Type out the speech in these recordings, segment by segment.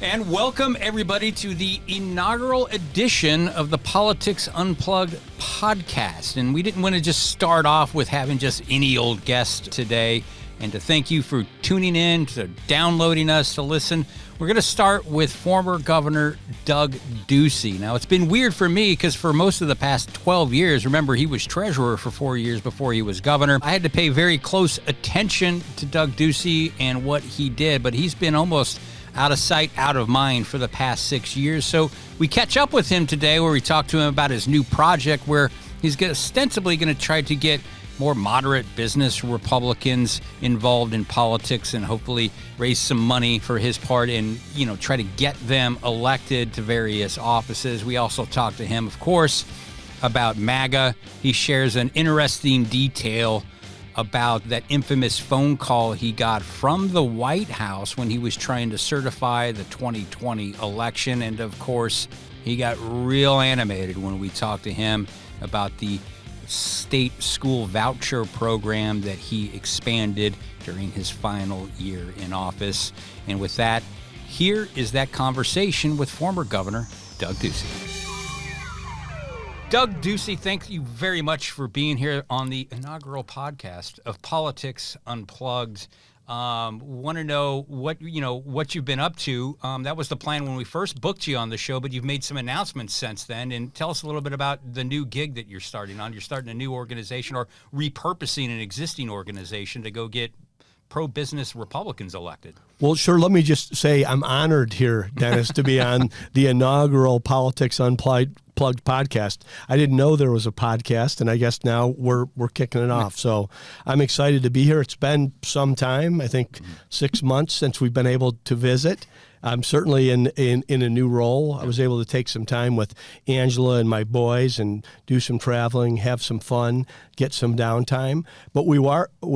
And welcome, everybody, to the inaugural edition of the Politics Unplugged podcast. And we didn't want to just start off with having just any old guest today. And to thank you for tuning in, to downloading us, to listen. We're going to start with former Governor Doug Ducey. Now, it's been weird for me because for most of the past 12 years, remember, he was treasurer for 4 years before he was governor. I had to pay very close attention to Doug Ducey and what he did, but he's been almost out of sight, out of mind for the past 6 years. So we catch up with him today where we talk to him about his new project where he's ostensibly going to try to get more moderate business Republicans involved in politics and hopefully raise some money for his part and, try to get them elected to various offices. We also talk to him, of course, about MAGA. He shares an interesting detail about that infamous phone call he got from the White House when he was trying to certify the 2020 election. And of course, he got real animated when we talked to him about the state school voucher program that he expanded during his final year in office. And with that, here is that conversation with former Governor Doug Ducey. Doug Ducey, thank you very much for being here on the inaugural podcast of Politics Unplugged. Want to know what you've been up to. That was the plan when we first booked you on the show, but you've made some announcements since then. And tell us a little bit about the new gig that you're starting on. You're starting a new organization or repurposing an existing organization to go get pro-business Republicans elected. Well, sure. Let me just say I'm honored here, Dennis, to be on the inaugural Politics Unplugged podcast. I didn't know there was a podcast, and I guess now we're kicking it off. So I'm excited to be here. It's been some time, I think 6 months since we've been able to visit. I'm certainly in a new role. I was able to take some time with Angela and my boys and do some traveling, have some fun, get some downtime. But we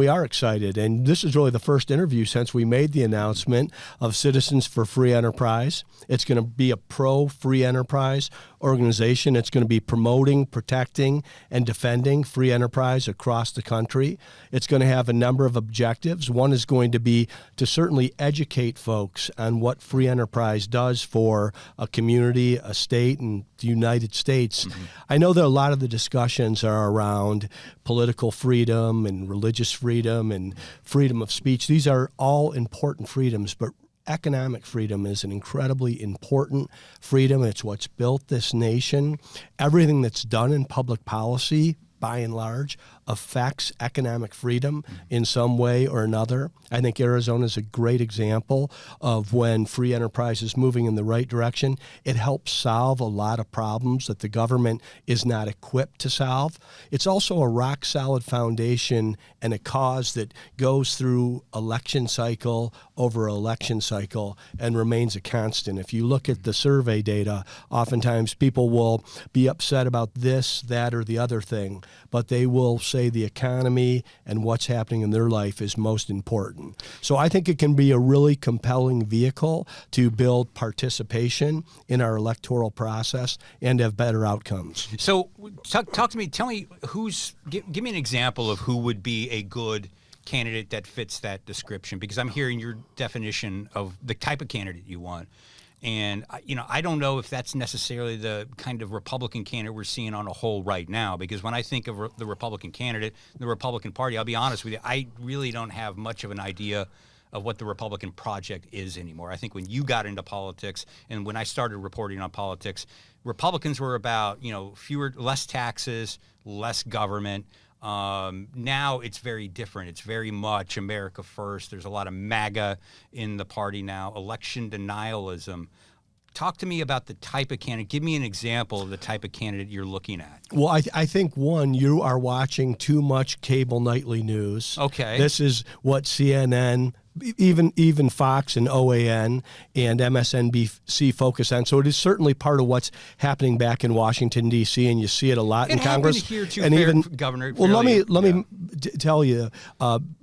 are excited, and this is really the first interview since we made the announcement of Citizens for Free Enterprise. It's going to be a pro-free enterprise organization. It's going to be promoting, protecting, and defending free enterprise across the country. It's going to have a number of objectives. One is going to be to certainly educate folks on what free enterprise does for a community, a state, and the United States. Mm-hmm. I know that a lot of the discussions are around political freedom and religious freedom and freedom of speech. These are all important freedoms, but economic freedom is an incredibly important freedom. It's what's built this nation. Everything that's done in public policy, by and large, affects economic freedom in some way or another. I think Arizona is a great example of when free enterprise is moving in the right direction. It helps solve a lot of problems that the government is not equipped to solve. It's also a rock-solid foundation and a cause that goes through election cycle over election cycle and remains a constant. If you look at the survey data, oftentimes people will be upset about this, that, or the other thing, but they will say the economy and what's happening in their life is most important. So I think it can be a really compelling vehicle to build participation in our electoral process and have better outcomes. So talk to me, tell me give me an example of who would be a good candidate that fits that description, because I'm hearing your definition of the type of candidate you want. And, I don't know if that's necessarily the kind of Republican candidate we're seeing on a whole right now, because when I think of the Republican candidate, the Republican Party, I'll be honest with you, I really don't have much of an idea of what the Republican project is anymore. I think when you got into politics and when I started reporting on politics, Republicans were about, less taxes, less government. Now it's very different. It's very much America first. There's a lot of MAGA in the party now, election denialism. Talk to me about the type of candidate. Give me an example of the type of candidate you're looking at. Well, I think, one, you are watching too much cable nightly news. Okay. This is what CNN, even Fox and OAN and MSNBC focus on. So it is certainly part of what's happening back in Washington, D.C., and you see it a lot in Congress. Here too, and even Governor. Well, let me tell you,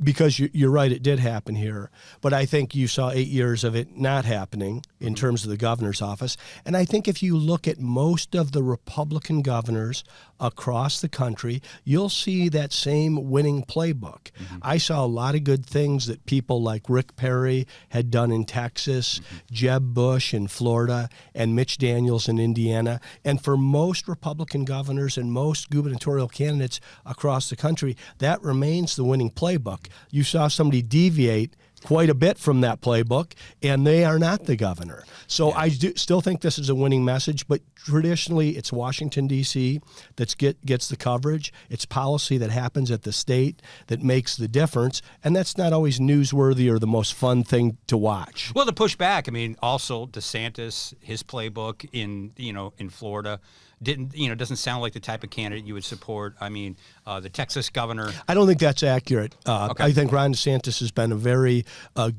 because you're right, it did happen here. But I think you saw 8 years of it not happening in terms of the governor's office. And I think if you look at most of the Republican governors across the country, you'll see that same winning playbook. Mm-hmm. I saw a lot of good things that people like like Rick Perry had done in Texas, Jeb Bush in Florida, and Mitch Daniels in Indiana. And for most Republican governors and most gubernatorial candidates across the country, that remains the winning playbook. You saw somebody deviate quite a bit from that playbook, and they are not the governor. So I still think this is a winning message, but traditionally it's Washington, D.C. that gets the coverage. It's policy that happens at the state that makes the difference, and that's not always newsworthy or the most fun thing to watch. Well, to push back, I mean, also DeSantis, his playbook in Florida, doesn't sound like the type of candidate you would support. I mean, the Texas governor. I don't think that's accurate. Okay. I think Ron DeSantis has been a very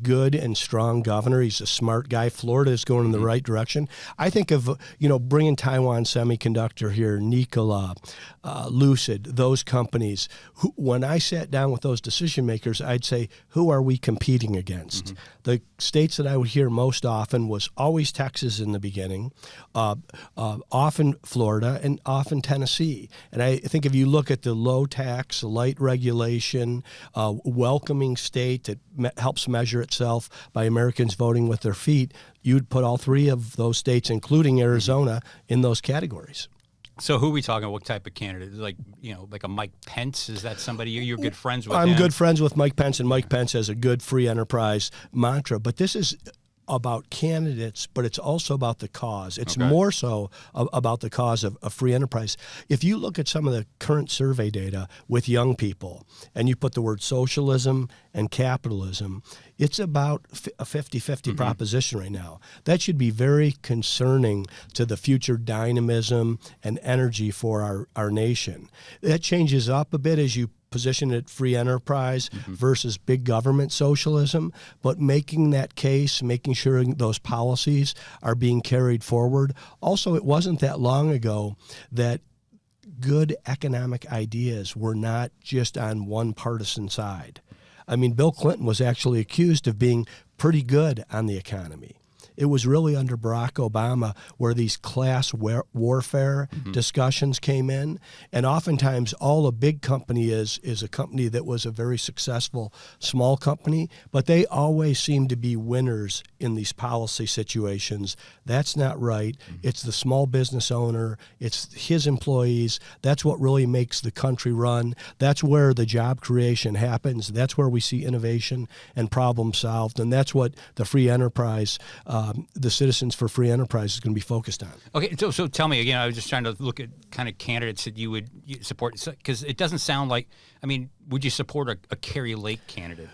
good and strong governor. He's a smart guy. Florida is going in the right direction. I think of, bringing Taiwan Semiconductor here, Nikola, Lucid, those companies. When I sat down with those decision makers, I'd say, who are we competing against? The states that I would hear most often was always Texas in the beginning, often Florida, and often Tennessee. And I think if you look at the low tax, light regulation, welcoming state that helps measure itself by Americans voting with their feet, you'd put all three of those states, including Arizona, in those categories. So who are we talking? What type of candidate? Like a Mike Pence? Is that somebody you're good friends with? I'm good friends with Mike Pence, and Mike Pence has a good free enterprise mantra. But this is about candidates, but it's also about the cause. It's more so about the cause of free enterprise. If you look at some of the current survey data with young people, and you put the word socialism and capitalism, it's about a 50-50 proposition right now. That should be very concerning to the future dynamism and energy for our nation. That changes up a bit as you position it free enterprise versus big government socialism, but making that case, making sure those policies are being carried forward. Also, it wasn't that long ago that good economic ideas were not just on one partisan side. I mean, Bill Clinton was actually accused of being pretty good on the economy. It was really under Barack Obama where these class warfare discussions came in. And oftentimes all a big company is a company that was a very successful small company, but they always seem to be winners in these policy situations. That's not right. It's the small business owner. It's his employees. That's what really makes the country run. That's where the job creation happens. That's where we see innovation and problem solved. And that's what the free enterprise the Citizens for Free Enterprise is going to be focused on. Okay, so tell me again. I was just trying to look at kind of candidates that you would support, because it doesn't sound like. I mean, would you support a Kerry Lake candidate?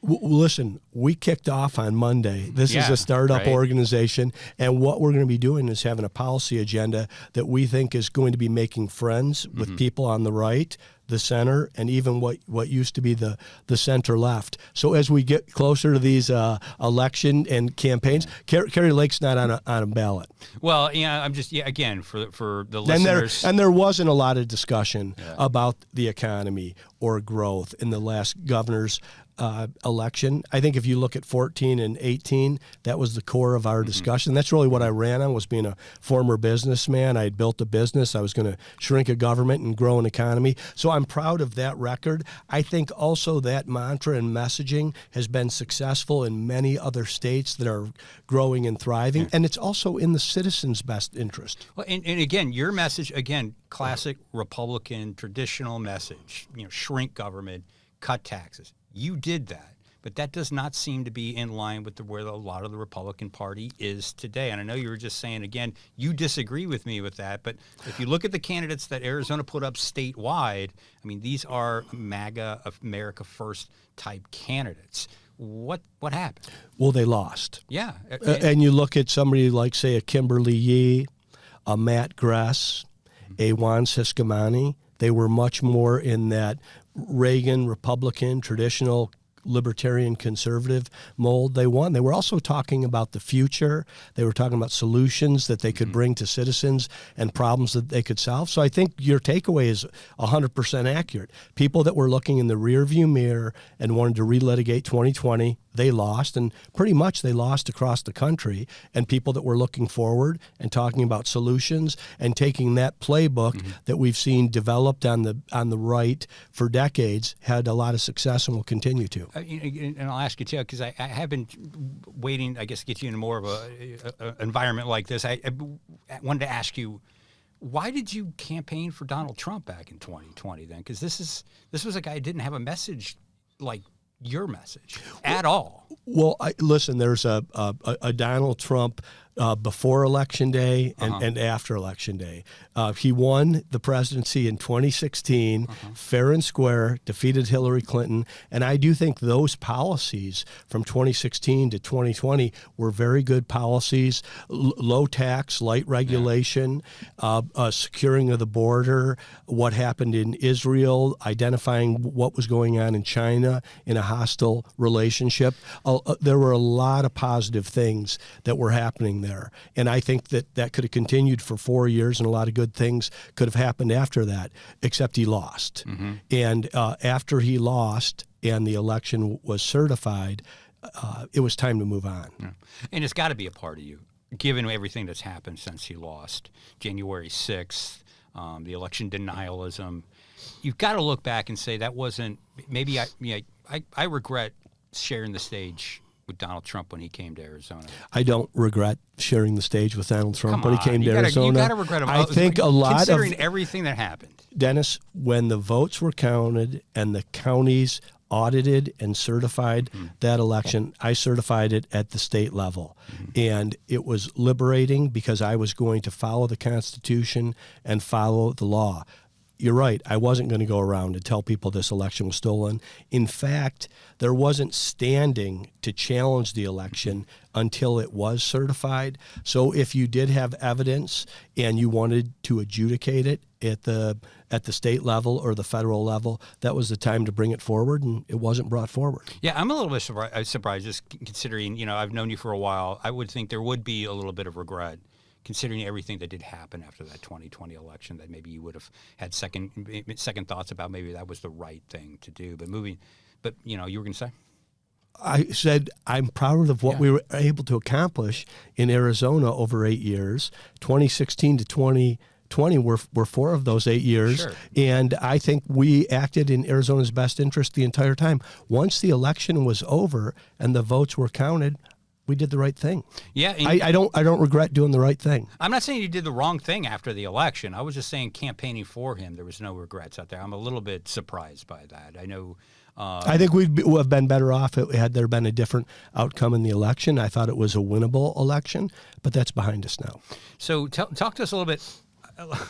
Listen, we kicked off on Monday. This is a startup organization, and what we're going to be doing is having a policy agenda that we think is going to be making friends with people on the right, the center, and even what used to be the center left. So as we get closer to these election and campaigns, Kerry Lake's not on a ballot. Well, I'm just again for the listeners. And there wasn't a lot of discussion about the economy or growth in the last governor's election. I think if you look at 14 and 18, that was the core of our discussion. That's really what I ran on, was being a former businessman. I had built a business. I was going to shrink a government and grow an economy. So I'm proud of that record. I think also that mantra and messaging has been successful in many other states that are growing and thriving, and it's also in the citizens' best interest. Well, and again, your message, again, classic Republican traditional message, shrink government, cut taxes. You did that, but that does not seem to be in line with where a lot of the Republican Party is today. And I know you were just saying, again, you disagree with me with that, but if you look at the candidates that Arizona put up statewide, I mean, these are MAGA, America First type candidates. What happened? Well, they lost. Yeah. And you look at somebody like, say, a Kimberly Yee, a Matt Gress, a Juan Ciscomani. They were much more in that Reagan, Republican, traditional libertarian conservative mold. They won. They were also talking about the future. They were talking about solutions that they could bring to citizens and problems that they could solve. So I think your takeaway is 100% accurate. People that were looking in the rearview mirror and wanted to relitigate 2020 they lost, and pretty much they lost across the country. And people that were looking forward and talking about solutions and taking that playbook that we've seen developed on the right for decades had a lot of success and will continue to. And I'll ask you too, because I have been waiting, I guess, to get you into more of a environment like this. I wanted to ask you, why did you campaign for Donald Trump back in 2020 then? Because this was a guy who didn't have a message like your message at all. Well, listen, there's a Donald Trump before Election Day and after Election Day. He won the presidency in 2016, fair and square, defeated Hillary Clinton. And I do think those policies from 2016 to 2020 were very good policies. Low tax, light regulation, securing of the border, what happened in Israel, identifying what was going on in China in a hostile relationship. There were a lot of positive things that were happening there. And I think that could have continued for 4 years, and a lot of good things could have happened after that, except he lost. And after he lost and the election was certified, it was time to move on. Yeah. And it's got to be a part of you, given everything that's happened since he lost, January 6th, the election denialism. You've got to look back and say that wasn't, maybe I regret sharing the stage with Donald Trump when he came to Arizona. I don't regret sharing the stage with Donald Trump when he came to Arizona. You got to regret him. I think a lot considering everything that happened. Dennis, when the votes were counted and the counties audited and certified that election, I certified it at the state level. And it was liberating because I was going to follow the Constitution and follow the law. You're right. I wasn't going to go around and tell people this election was stolen. In fact, there wasn't standing to challenge the election until it was certified. So if you did have evidence and you wanted to adjudicate it at the state level or the federal level, that was the time to bring it forward, and it wasn't brought forward. Yeah, I'm a little bit surprised just considering, I've known you for a while. I would think there would be a little bit of regret, considering everything that did happen after that 2020 election, that maybe you would have had second thoughts about maybe that was the right thing to do. But you were going to say? I said I'm proud of what we were able to accomplish in Arizona over 8 years. 2016 to 2020 were 4 of those 8 years. Sure. And I think we acted in Arizona's best interest the entire time. Once the election was over and the votes were counted, we did the right thing. Yeah, I don't regret doing the right thing. I'm not saying you did the wrong thing after the election. I was just saying campaigning for him, there was no regrets out there. I'm a little bit surprised by that. I know. I think we would have been better off had there been a different outcome in the election. I thought it was a winnable election, but that's behind us now. So talk to us a little bit,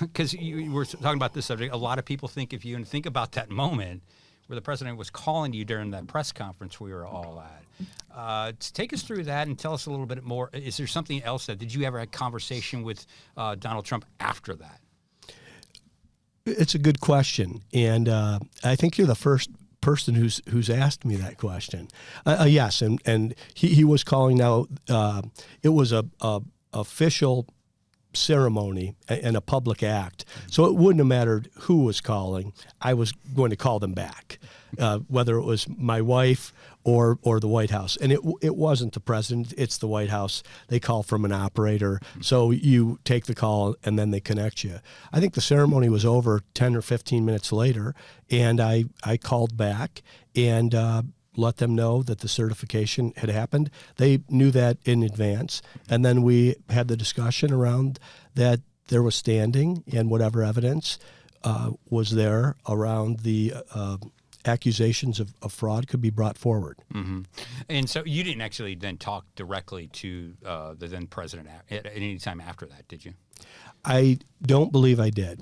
because you were talking about this subject. A lot of people think if you think about that moment where the president was calling you during that press conference we were all at. Take us through that and tell us a little bit more. Is there something else did you ever have a conversation with Donald Trump after that? It's a good question. And I think you're the first person who's asked me that question. Yes. And he was calling now. It was a official ceremony and a public act. So it wouldn't have mattered who was calling. I was going to call them back, whether it was my wife or the White House. And it wasn't the president, it's the White House. They call from an operator. So you take the call and then they connect you. I think the ceremony was over 10 or 15 minutes later, and I called back and let them know that the certification had happened. They knew that in advance. And then we had the discussion around that there was standing and whatever evidence was there around the accusations of fraud could be brought forward. Mm-hmm. And so you didn't actually then talk directly to the then president at any time after that, did you? I don't believe I did.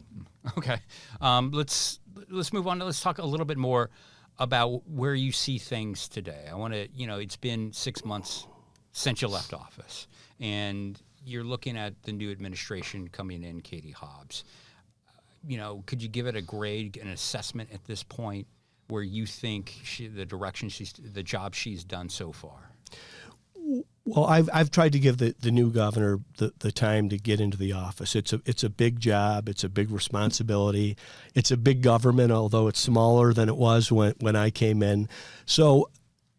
Okay. Let's move on. Let's talk a little bit more about where you see things today. I want to, it's been 6 months since you left office, and you're looking at the new administration coming in, Katie Hobbs. Could you give it a grade, an assessment at this point where you think the job she's done so far? Well, I've tried to give the new governor the time to get into the office. It's a big job. It's a big responsibility. It's a big government, although it's smaller than it was when I came in. So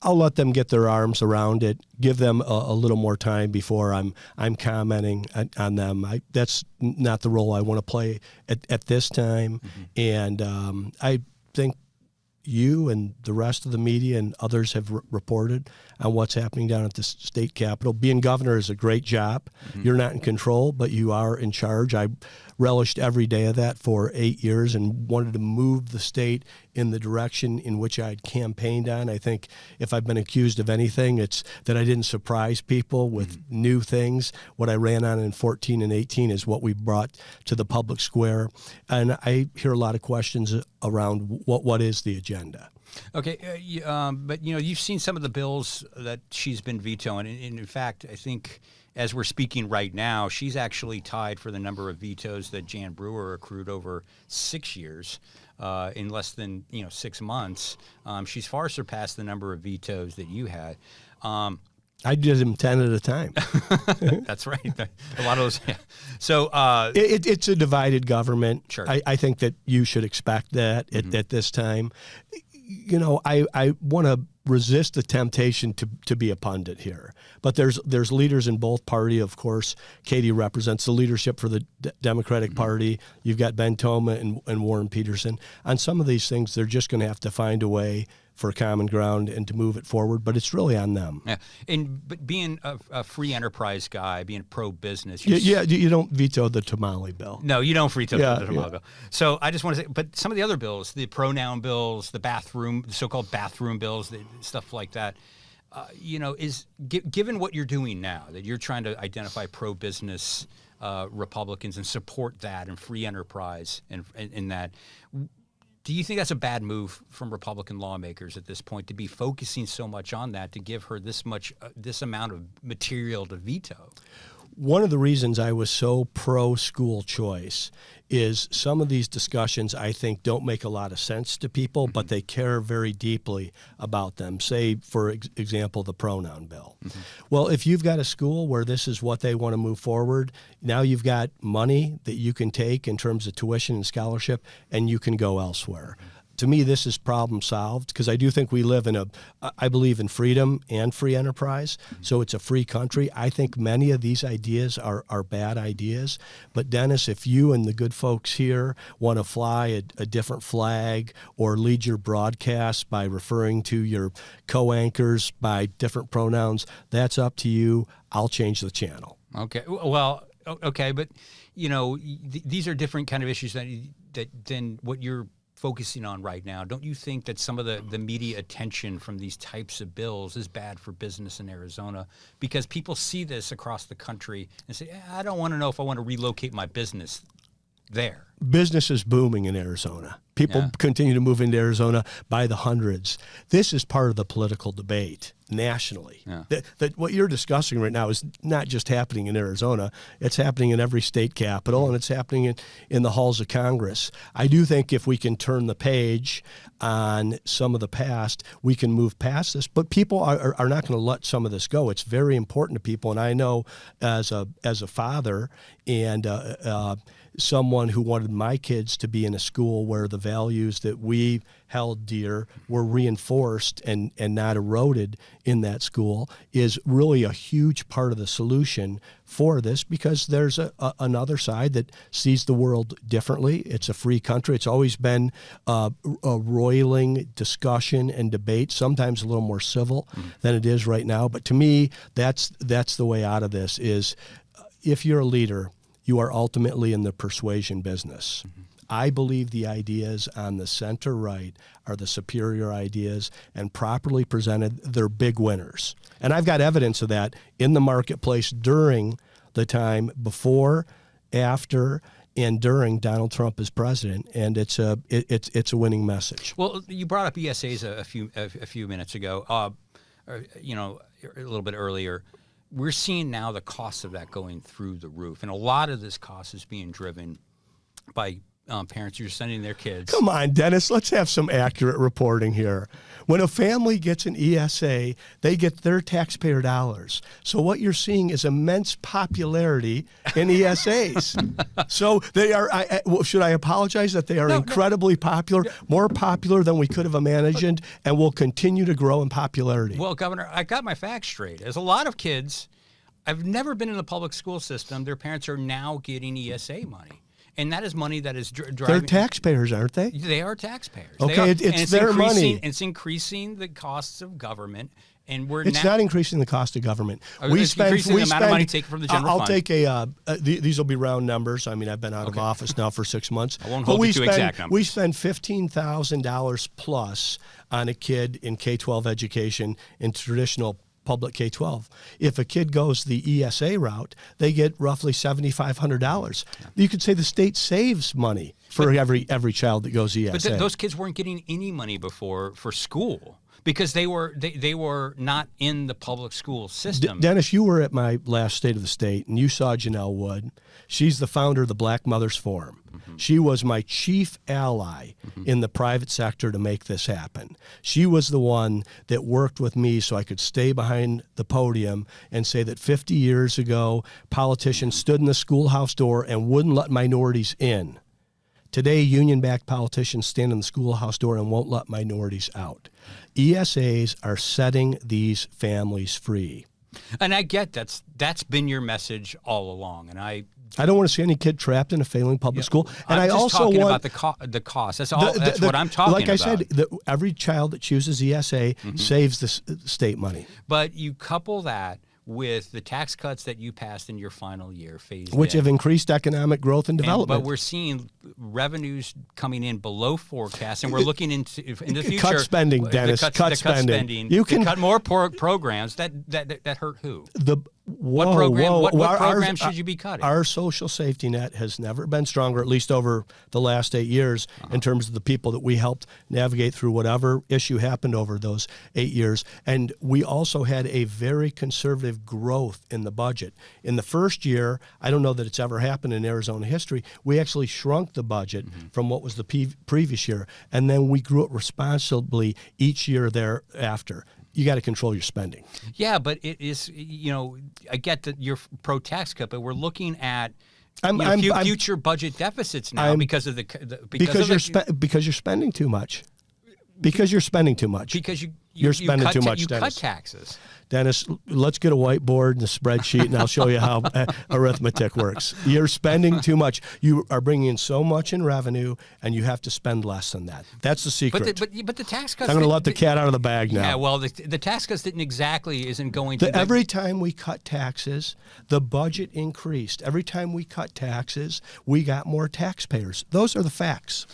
I'll let them get their arms around it, give them a little more time before I'm commenting on them. That's not the role I want to play at this time. And I think you and the rest of the media and others have reported on what's happening down at the state capitol. Being governor is a great job. You're not in control, but you are in charge. I relished every day of that for 8 years and wanted to move the state in the direction in which I had campaigned on. I think if I've been accused of anything, it's that I didn't surprise people with new things. What I ran on in 14 and 18 is what we brought to the public square. And I hear a lot of questions around what is the agenda. Okay, but you've seen some of the bills that she's been vetoing, and in fact, I think as we're speaking right now, she's actually tied for the number of vetoes that Jan Brewer accrued over 6 years in less than 6 months. She's far surpassed the number of vetoes that you had. I did them 10 at a time. That's right. A lot of those. Yeah. So it's a divided government. Sure. I think that you should expect that at this time. I want to resist the temptation to be a pundit here. But there's leaders in both party, of course. Katie represents the leadership for the Democratic Party. You've got Ben Toma and Warren Peterson. On some of these things, they're just going to have to find a way for common ground and to move it forward, but it's really on them. Yeah, but being a free enterprise guy, being pro-business. You don't veto the tamale bill. No, you don't veto the tamale bill. So I just want to say, but some of the other bills, the pronoun bills, the so-called bathroom bills, stuff like that, given what you're doing now, that you're trying to identify pro-business Republicans and support that and free enterprise and that. Do you think that's a bad move from Republican lawmakers at this point to be focusing so much on that, to give her this amount of material to veto? One of the reasons I was so pro school choice is some of these discussions I think don't make a lot of sense to people, but they care very deeply about them. Say, for example, the pronoun bill. Well, if you've got a school where this is what they want to move forward, now you've got money that you can take in terms of tuition and scholarship, and you can go elsewhere. To me, this is problem solved because I do think we live I believe in freedom and free enterprise. So it's a free country. I think many of these ideas are bad ideas. But Dennis, if you and the good folks here want to fly a different flag or lead your broadcast by referring to your co-anchors by different pronouns, that's up to you. I'll change the channel. Okay. Well, okay. But, these are different kind of issues than what you're focusing on right now. Don't you think that some of the media attention from these types of bills is bad for business in Arizona? Because people see this across the country and say, I don't want to know if I want to relocate my business there. Business is booming in Arizona. People continue to move into Arizona by the hundreds. This is part of the political debate nationally. Yeah. That what you're discussing right now is not just happening in Arizona. It's happening in every state capital, and it's happening in the halls of Congress. I do think if we can turn the page on some of the past, we can move past this. But people are not going to let some of this go. It's very important to people, and I know as a father and someone who wanted my kids to be in a school where the values that we held dear were reinforced and not eroded in that school is really a huge part of the solution for this, because there's another side that sees the world differently. It's a free country. It's always been a roiling discussion and debate, sometimes a little more civil than it is right now. But to me, that's the way out of this is if you're a leader, you are ultimately in the persuasion business. I believe the ideas on the center right are the superior ideas, and properly presented, they're big winners. And I've got evidence of that in the marketplace during the time before, after, and during Donald Trump as president, and it's a winning message. Well, you brought up ESAs a few minutes ago, a little bit earlier. We're seeing now the cost of that going through the roof, and a lot of this cost is being driven by parents who are sending their kids. Come on, Dennis, let's have some accurate reporting here. When a family gets an ESA, they get their taxpayer dollars. So what you're seeing is immense popularity in ESAs. So they are, should I apologize that they are incredibly popular, more popular than we could have imagined, and will continue to grow in popularity? Well, Governor, I got my facts straight. There's a lot of kids, I've never been in the public school system, their parents are now getting ESA money. And that is money that is driving. They're taxpayers, aren't they? They are taxpayers. Okay, it's their money. It's increasing the costs of government, and it's not increasing the cost of government. It's increasing the amount of money taken from the general fund. I'll take these will be round numbers. I mean, I've been out of office now for 6 months. I won't hold you to exact numbers. We spend $15,000 plus on a kid in K-12 education in traditional public K-12. If a kid goes the ESA route, they get roughly $7,500. You could say the state saves money for every child that goes ESA. But those kids weren't getting any money before for school because they were not in the public school system. Dennis, you were at my last State of the State, and you saw Janelle Wood. She's the founder of the Black Mothers Forum. Mm-hmm. She was my chief ally in the private sector to make this happen. She was the one that worked with me so I could stay behind the podium and say that 50 years ago, politicians stood in the schoolhouse door and wouldn't let minorities in. Today, union-backed politicians stand in the schoolhouse door and won't let minorities out. ESAs are setting these families free. And I get that's been your message all along, and I don't want to see any kid trapped in a failing public school. And I'm I just also talking want about the cost. That's all. That's what I'm talking about. Like I said, every child that chooses ESA saves the state money. But you couple that with the tax cuts that you passed in your final year, phased which in, have increased economic growth and development. But we're seeing revenues coming in below forecast, and we're looking into the future. Cut spending, Dennis. Cut spending. You can cut more programs that hurt who? What program should you be cutting? Our social safety net has never been stronger, at least over the last 8 years, in terms of the people that we helped navigate through whatever issue happened over those 8 years. And we also had a very conservative growth in the budget. In the first year, I don't know that it's ever happened in Arizona history, we actually shrunk the budget from what was the previous year, and then we grew it responsibly each year thereafter. You got to control your spending. Yeah, but it is, I get that you're pro-tax cut, but we're looking at future budget deficits now because you're spending too much. Because you're spending too much. Because you're spending too much, you Dennis. cut taxes. Dennis, let's get a whiteboard and a spreadsheet, and I'll show you how arithmetic works. You're spending too much. You are bringing in so much in revenue, and you have to spend less than that. That's the secret. But the tax cuts. I'm going to let the cat out of the bag now. Yeah, well, the tax cuts isn't going to. Every time we cut taxes, the budget increased. Every time we cut taxes, we got more taxpayers. Those are the facts.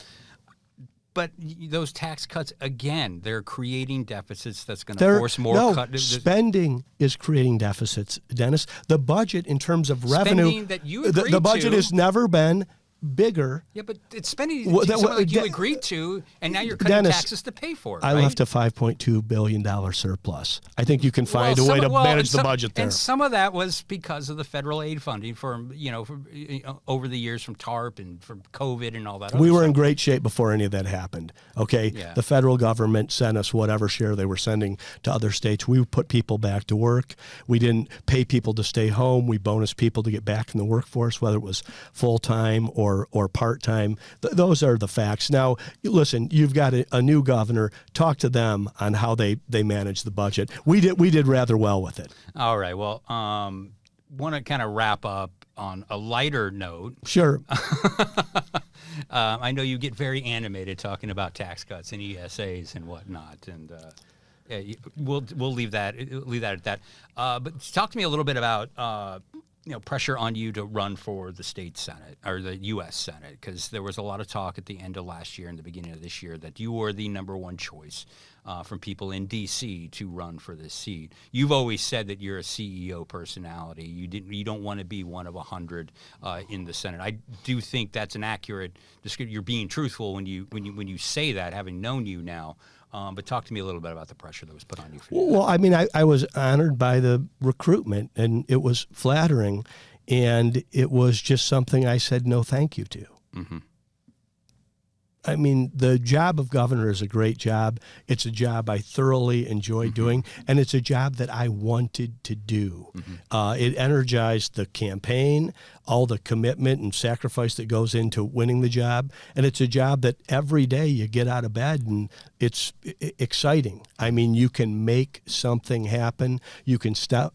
But those tax cuts, again, they're creating deficits that's going to force more cuts. Spending is creating deficits, Dennis. The budget in terms of revenue, spending that you agreed the budget has never been bigger. Yeah, but it's spending like you agreed to, and now you're cutting Dennis, taxes to pay for it. I left a $5.2 billion surplus. I think you can find a way to manage the budget there. And some of that was because of the federal aid funding from over the years from TARP and from COVID and all that. We were in great shape before any of that happened. Okay, The federal government sent us whatever share they were sending to other states. We put people back to work. We didn't pay people to stay home. We bonus people to get back in the workforce, whether it was full time or part-time. Those are the facts. Now, listen, you've got a new governor. Talk to them on how they manage the budget. We did rather well with it. All right. Well, want to kind of wrap up on a lighter note. Sure. I know you get very animated talking about tax cuts and ESAs and whatnot, and we'll leave that at that. But talk to me a little bit about pressure on you to run for the state Senate or the U.S. Senate, because there was a lot of talk at the end of last year and the beginning of this year that you were the number one choice from people in D.C. to run for this seat. You've always said that you're a CEO personality. You don't want to be one of 100 in the Senate. I do think that's an accurate description. You're being truthful when you say that, having known you now. But talk to me a little bit about the pressure that was put on you. Well, I mean, I was honored by the recruitment, and it was flattering, and it was just something I said no thank you to. Mm-hmm. I mean, the job of governor is a great job. It's a job I thoroughly enjoy doing, and it's a job that I wanted to do. It energized the campaign, all the commitment and sacrifice that goes into winning the job, and it's a job that every day you get out of bed and it's exciting. I mean, you can make something happen. You can stop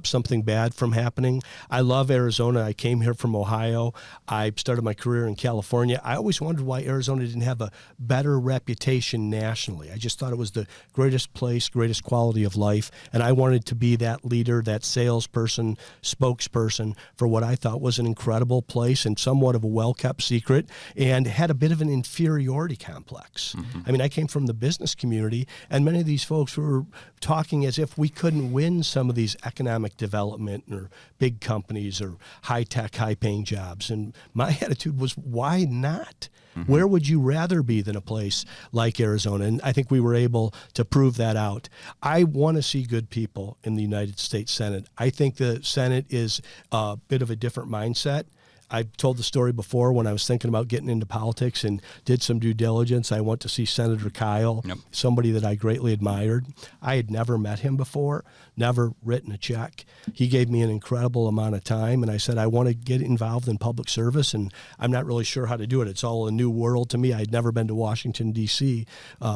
something bad from happening. I love Arizona. I came here from Ohio. I started my career in California. I always wondered why Arizona didn't have a better reputation nationally. I just thought it was the greatest place, greatest quality of life, and I wanted to be that leader, that salesperson, spokesperson for what I thought was an incredible place and somewhat of a well-kept secret, and had a bit of an inferiority complex. I mean, I came from the business community, and many of these folks were talking as if we couldn't win some of these economic development or big companies or high-tech, high-paying jobs. And my attitude was, why not? Where would you rather be than a place like Arizona? And I think we were able to prove that out. I want to see good people in the United States Senate. I think the Senate is a bit of a different mindset. I've told the story before when I was thinking about getting into politics and did some due diligence. I went to see Senator Kyle, somebody that I greatly admired. I had never met him before, never written a check. He gave me an incredible amount of time, and I said, I want to get involved in public service, and I'm not really sure how to do it. It's all a new world to me. I'd never been to Washington, D.C.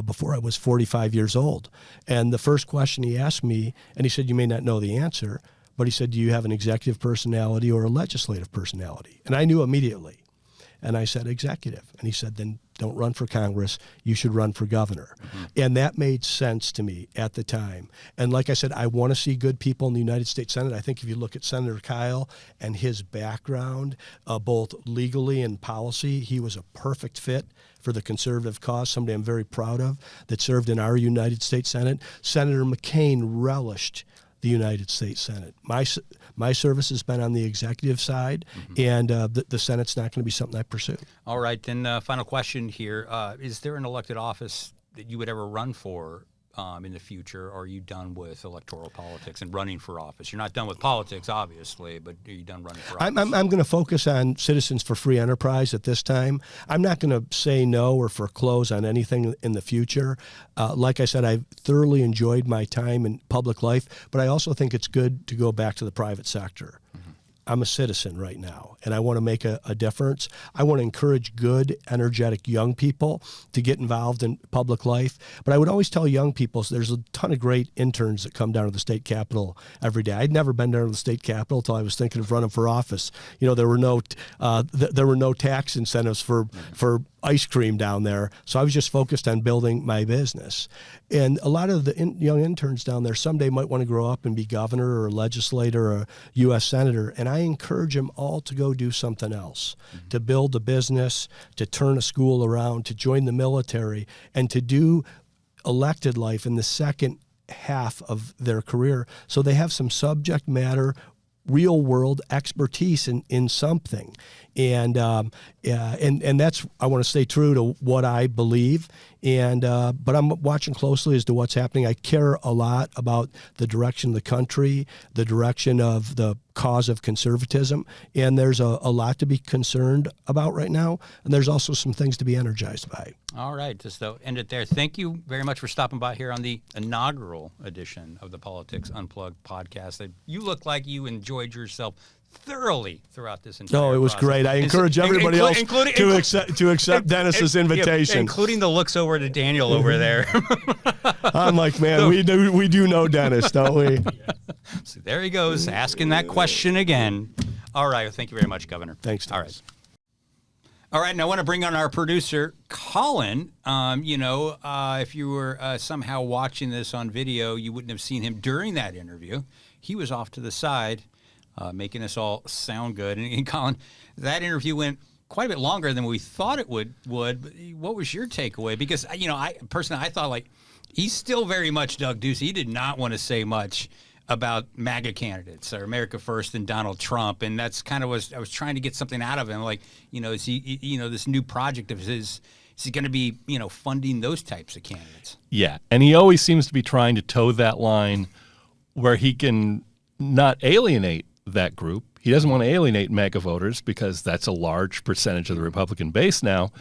Before I was 45 years old. And the first question he asked me, and he said, you may not know the answer, but he said, do you have an executive personality or a legislative personality? And I knew immediately. And I said, executive. And he said, then don't run for Congress. You should run for governor. And that made sense to me at the time. And like I said, I want to see good people in the United States Senate. I think if you look at Senator Kyle and his background, both legally and policy, he was a perfect fit for the conservative cause, somebody I'm very proud of that served in our United States Senate. Senator McCain relished the United States Senate. My service has been on the executive side, and the Senate's not going to be something I pursue. All right, then final question here. Is there an elected office that you would ever run for in the future, or are you done with electoral politics and running for office? You're not done with politics, obviously, but are you done running for office? I'm going to focus on Citizens for Free Enterprise at this time. I'm not going to say no or foreclose on anything in the future. Like I said, I've thoroughly enjoyed my time in public life, but I also think it's good to go back to the private sector. I'm a citizen right now, and I want to make a difference. I want to encourage good, energetic young people to get involved in public life. But I would always tell young people, there's a ton of great interns that come down to the state capitol every day. I'd never been down to the state capitol until I was thinking of running for office. You know, there were no tax incentives for ice cream down there, so I was just focused on building my business. And a lot of the young interns down there someday might want to grow up and be governor or a legislator or a U.S. senator, and I encourage them all to go do something else, to build a business, to turn a school around, to join the military, and to do elected life in the second half of their career so they have some subject matter, real world expertise in something. And that's, I want to stay true to what I believe. But I'm watching closely as to what's happening. I care a lot about the direction of the country, the direction of the cause of conservatism. And there's a lot to be concerned about right now. And there's also some things to be energized by. All right. Just to end it there. Thank you very much for stopping by here on the inaugural edition of the Politics Unplugged podcast. You look like you enjoyed yourself thoroughly throughout this entire No, it was process. great. I encourage everybody else to accept Dennis's invitation. Including the looks over to Daniel over there. I'm like, man, we do know Dennis, don't we? So there he goes, asking that question again. All right. Well, thank you very much, Governor. Thanks, All Dennis. right. All right, and I want to bring on our producer, Colin. If you were somehow watching this on video, you wouldn't have seen him during that interview. He was off to the side, making us all sound good. And Colin, that interview went quite a bit longer than we thought it would. But what was your takeaway? Because, I personally, I thought, like, he's still very much Doug Ducey. He did not want to say much about MAGA candidates or America First and Donald Trump. And that's kind of I was trying to get something out of him. Like, is he, this new project of his, is he going to be, funding those types of candidates? Yeah. And he always seems to be trying to toe that line where he can not alienate that group. He doesn't want to alienate MAGA voters because that's a large percentage of the Republican base now.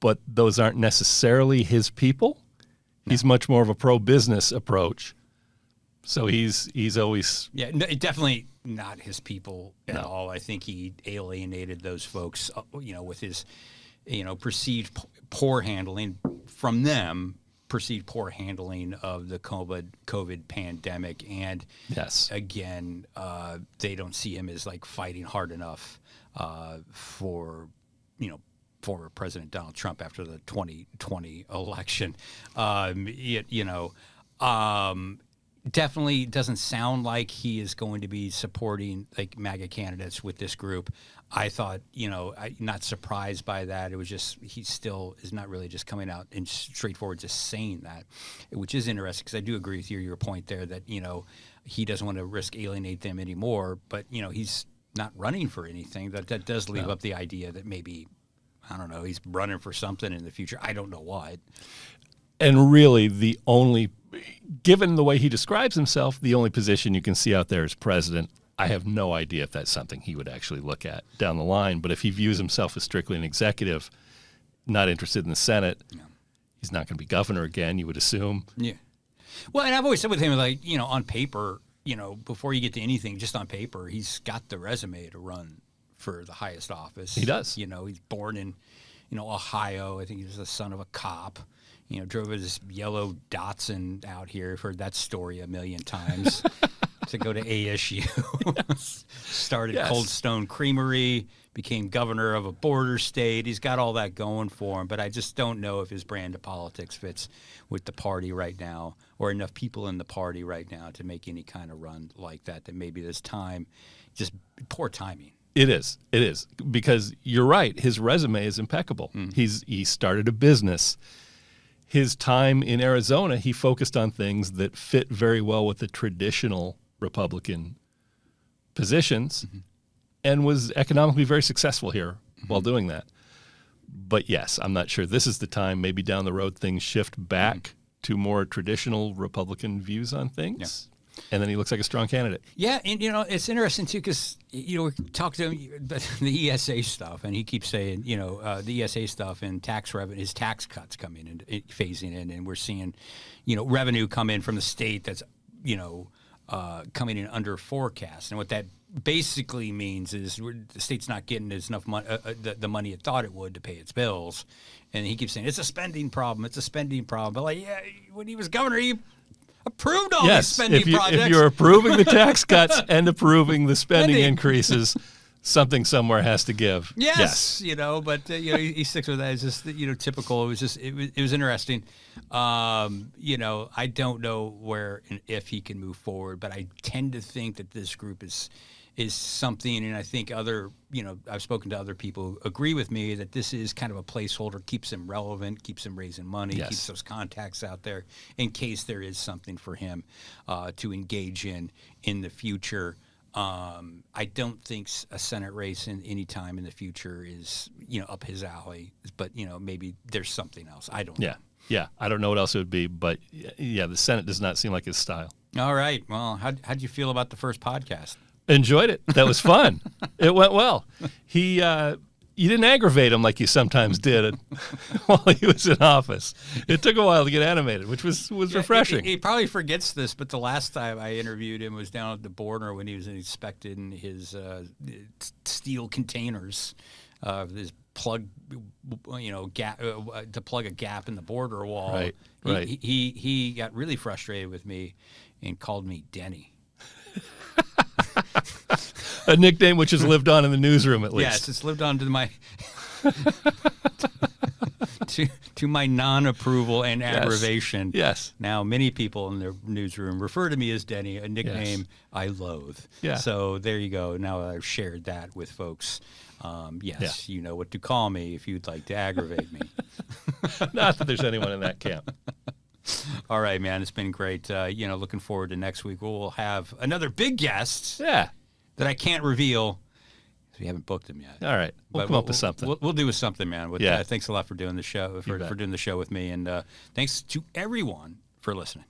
but those aren't necessarily his people. No. He's much more of a pro-business approach. So he's always... Yeah, no, definitely not his people at all. I think he alienated those folks, with his, perceived poor handling from them, perceived poor handling of the COVID pandemic. And yes, again, they don't see him as like fighting hard enough for, former President Donald Trump after the 2020 election. Definitely doesn't sound like he is going to be supporting like MAGA candidates with this group. I thought, not surprised by that. It was just, he still is not really just coming out and straightforward just saying that, which is interesting because I do agree with your point there that, he doesn't want to risk alienate them anymore, but, he's not running for anything. That does leave up the idea that maybe, I don't know, he's running for something in the future. I don't know what. And really given the way he describes himself, the only position you can see out there is president. I have no idea if that's something he would actually look at down the line. But if he views himself as strictly an executive, not interested in the Senate, he's not going to be governor again, you would assume. Yeah. Well, and I've always said with him, like, on paper, before you get to anything, just on paper, he's got the resume to run for the highest office. He does. He's born in, Ohio. I think he was the son of a cop. Drove his yellow Datsun out here. I've heard that story a million times. To go to ASU. Started Cold Stone Creamery, became governor of a border state. He's got all that going for him, but I just don't know if his brand of politics fits with the party right now or enough people in the party right now to make any kind of run like that, that maybe this time, just poor timing. It is. Because you're right. His resume is impeccable. He started a business. His time in Arizona, he focused on things that fit very well with the traditional Republican positions and was economically very successful here while doing that. But yes, I'm not sure this is the time. Maybe down the road things shift back to more traditional Republican views on things. And then he looks like a strong candidate. Yeah, and it's interesting too because we talked to him the ESA stuff, and he keeps saying the ESA stuff and tax revenue, his tax cuts coming in, phasing in, and we're seeing revenue come in from the state that's coming in under forecast, and what that basically means is the state's not getting enough money, the money it thought it would to pay its bills, and he keeps saying it's a spending problem. But when he was governor, he approved all these spending projects. If you're approving the tax cuts and approving the spending increases, something somewhere has to give. Yes. But he sticks with that. It's just typical. It was just it was interesting. I don't know where and if he can move forward, but I tend to think that this group is something, and I think I've spoken to other people who agree with me that this is kind of a placeholder, keeps him relevant, keeps him raising money, keeps those contacts out there in case there is something for him to engage in the future. I don't think a Senate race in any time in the future is up his alley, but maybe there's something else. I don't know. Yeah, I don't know what else it would be, but the Senate does not seem like his style. All right. Well, how'd you feel about the first podcast? Enjoyed it. That was fun. It went well. You didn't aggravate him like you sometimes did while he was in office. It took a while to get animated, which was refreshing. He probably forgets this, but the last time I interviewed him was down at the border when he was inspecting his steel containers, his plug, gap to plug a gap in the border wall. Right. He got really frustrated with me and called me Denny. A nickname which has lived on in the newsroom, at least. Yes, it's lived on to my to my non-approval and aggravation. Yes. Now, many people in the newsroom refer to me as Denny, a nickname I loathe. Yeah. So there you go. Now I've shared that with folks. You know what to call me if you'd like to aggravate me. Not that there's anyone in that camp. All right, man. It's been great. Looking forward to next week. We'll have another big guest. Yeah. That I can't reveal. We haven't booked him yet. All right. We'll come up with something. We'll do with something, man. Yeah. Thanks a lot for doing the show, for doing the show with me. And thanks to everyone for listening.